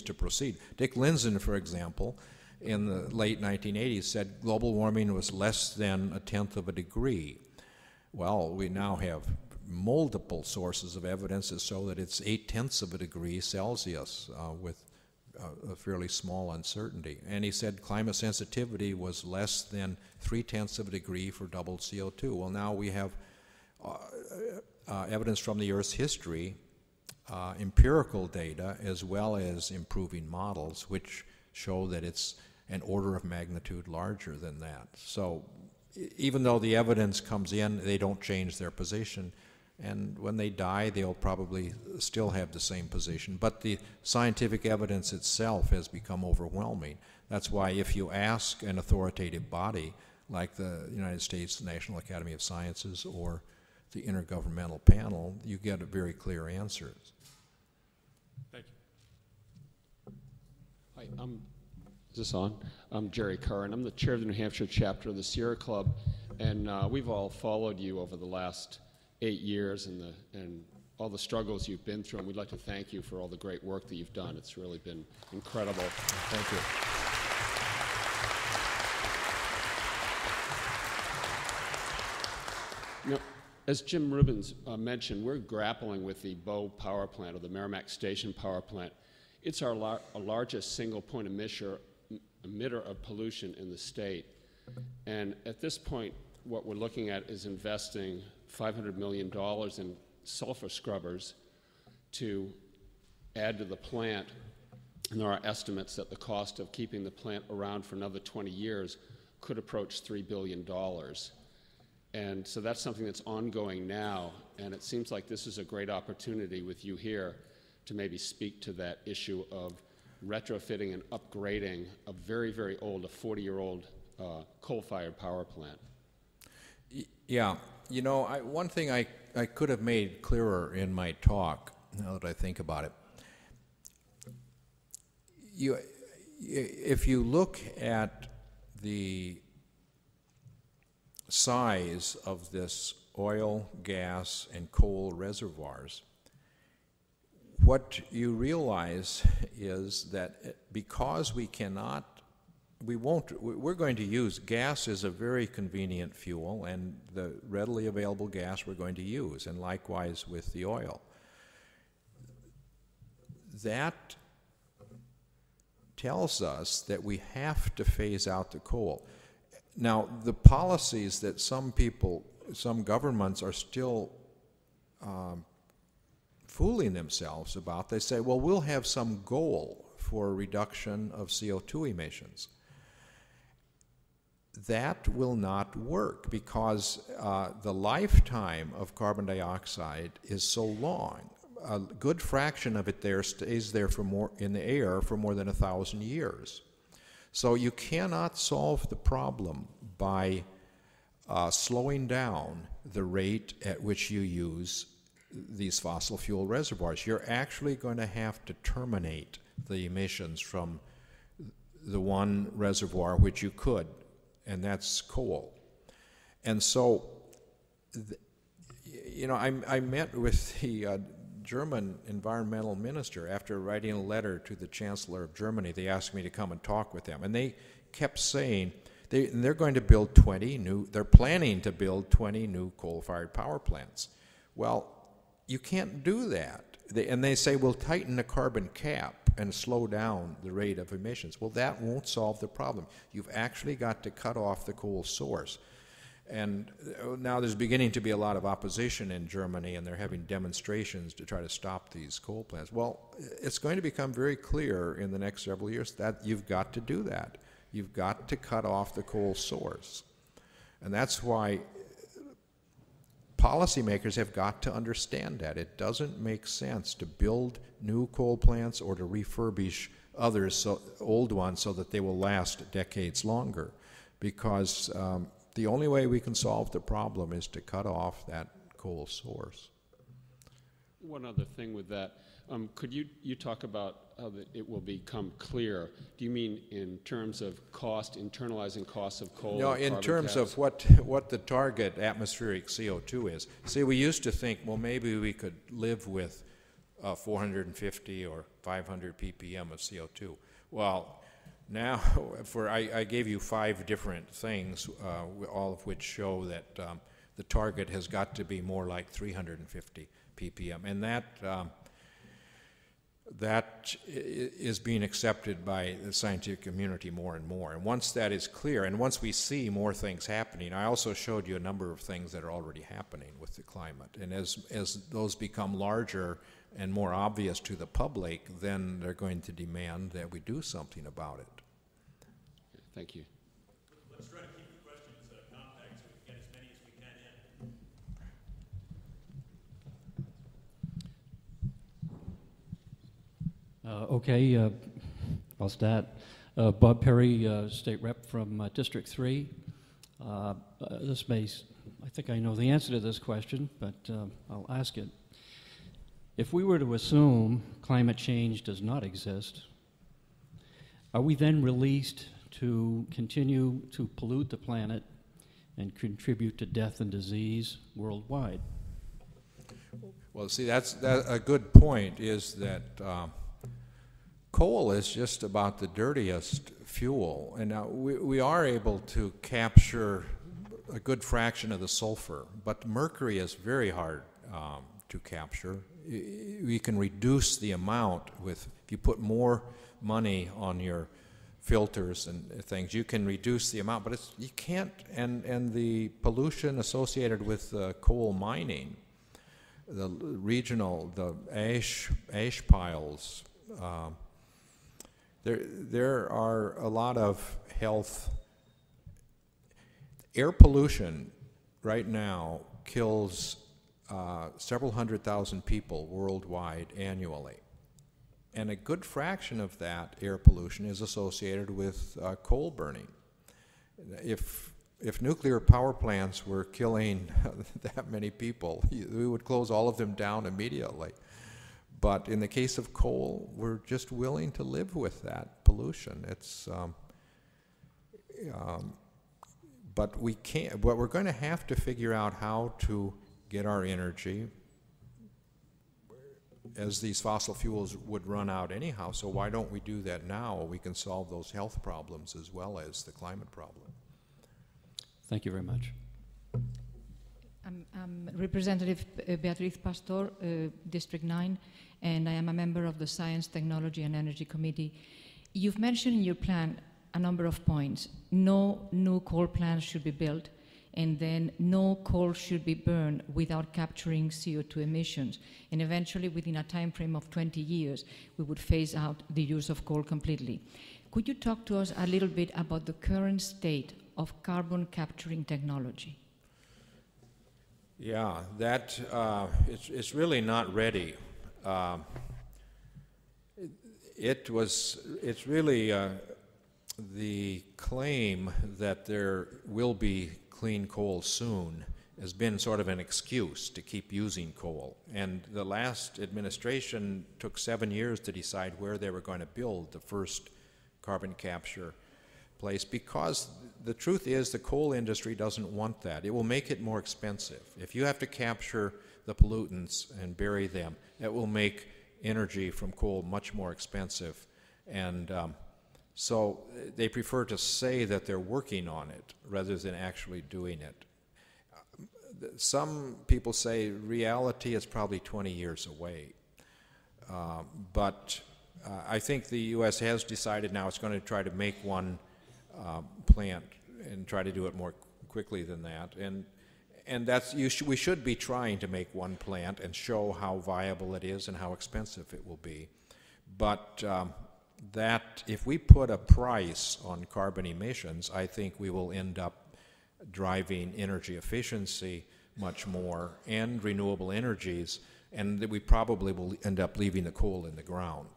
to proceed. Dick Lindzen, for example, in the late 1980s said global warming was less than 1/10 of a degree. Well, we now have multiple sources of evidence that show that it's 0.8 of a degree Celsius with a fairly small uncertainty. And he said climate sensitivity was less than 0.3 of a degree for doubled CO2. Well, now we have evidence from the Earth's history, empirical data, as well as improving models, which show that it's an order of magnitude larger than that. So even though the evidence comes in, they don't change their position. And when they die, they'll probably still have the same position. But the scientific evidence itself has become overwhelming. That's why if you ask an authoritative body like the United States National Academy of Sciences or the Intergovernmental Panel, you get very clear answers. Thank you. Hi, is this on? I'm Jerry Curran. I'm the chair of the New Hampshire chapter of the Sierra Club, and we've all followed you over the last 8 years and all the struggles you've been through, and we'd like to thank you for all the great work that you've done. It's really been incredible. Thank you. As Jim Rubens mentioned, we're grappling with the Bow Power Plant, or the Merrimack Station Power Plant. It's our largest single-point emitter of pollution in the state. And at this point, what we're looking at is investing $500 million in sulfur scrubbers to add to the plant. And there are estimates that the cost of keeping the plant around for another 20 years could approach $3 billion. And so that's something that's ongoing now, and it seems like this is a great opportunity with you here to maybe speak to that issue of retrofitting and upgrading a very, very old, a 40-year-old coal-fired power plant. Yeah, you know, one thing I could have made clearer in my talk, now that I think about it, if you look at the size of this oil, gas, and coal reservoirs, what you realize is that because we're going to use gas as a very convenient fuel, and the readily available gas we're going to use, and likewise with the oil. That tells us that we have to phase out the coal. Now, the policies that some governments are still fooling themselves about, they say, well, we'll have some goal for reduction of CO2 emissions. That will not work because the lifetime of carbon dioxide is so long. A good fraction of it there stays there in the air for more than 1,000 years. So you cannot solve the problem by slowing down the rate at which you use these fossil fuel reservoirs. You're actually going to have to terminate the emissions from the one reservoir which you could, and that's coal. And so, you know, I met with the German environmental minister after writing a letter to the Chancellor of Germany. They asked me to come and talk with them, and they kept saying they're going to build they're planning to build 20 new coal-fired power plants. Well, you can't do that. And they say, we'll tighten the carbon cap and slow down the rate of emissions. Well, that won't solve the problem. You've actually got to cut off the coal source. And now there's beginning to be a lot of opposition in Germany, and they're having demonstrations to try to stop these coal plants. Well, it's going to become very clear in the next several years that you've got to do that. You've got to cut off the coal source. And that's why policymakers have got to understand that. It doesn't make sense to build new coal plants or to refurbish old ones so that they will last decades longer, because the only way we can solve the problem is to cut off that coal source. One other thing with that, could you talk about how it will become clear? Do you mean in terms of cost, internalizing costs of coal? No, in terms of what the target atmospheric CO2 is. See, we used to think, well, maybe we could live with 450 or 500 ppm of CO2. Well, now I gave you 5 different things, all of which show that the target has got to be more like 350 ppm, and that is being accepted by the scientific community more and more. And once that is clear, and once we see more things happening, I also showed you a number of things that are already happening with the climate. And as those become larger and more obvious to the public, then they're going to demand that we do something about it. Thank you. Let's try to keep the questions compact so we can get as many as we can in. Okay, I'll start. Bob Perry, State Rep from District 3. This may, I think I know the answer to this question, but I'll ask it. If we were to assume climate change does not exist, are we then released to continue to pollute the planet and contribute to death and disease worldwide? Well, see, that's a good point, is that coal is just about the dirtiest fuel, and now we are able to capture a good fraction of the sulfur, but mercury is very hard to capture. We can reduce the amount if you put more money on your filters and things, you can reduce the amount, but you can't, and the pollution associated with coal mining, the ash piles, there are a lot of health. Air pollution right now kills several 100,000 people worldwide annually. And a good fraction of that air pollution is associated with coal burning. If nuclear power plants were killing that many people, we would close all of them down immediately. But in the case of coal, we're just willing to live with that pollution. It's, but we can't. But we're going to have to figure out how to get our energy, as these fossil fuels would run out anyhow. So why don't we do that now? We can solve those health problems as well as the climate problem. Thank you very much. I'm Representative Beatriz Pastor, District 9, and I am a member of the Science, Technology and Energy Committee. You've mentioned in your plan a number of points. No new coal plants should be built, and then no coal should be burned without capturing CO2 emissions. And eventually, within a time frame of 20 years, we would phase out the use of coal completely. Could you talk to us a little bit about the current state of carbon capturing technology? Yeah, that it's really not ready. It's really the claim that there will be clean coal soon has been sort of an excuse to keep using coal. And the last administration took 7 years to decide where they were going to build the first carbon capture place, because the truth is the coal industry doesn't want that. It will make it more expensive. If you have to capture the pollutants and bury them, that will make energy from coal much more expensive. And so they prefer to say that they're working on it rather than actually doing it. Some people say reality is probably 20 years away. But I think the U.S. has decided now it's going to try to make one plant and try to do it more quickly than that. And that's, we should be trying to make one plant and show how viable it is and how expensive it will be. But that if we put a price on carbon emissions, I think we will end up driving energy efficiency much more and renewable energies, and that we probably will end up leaving the coal in the ground.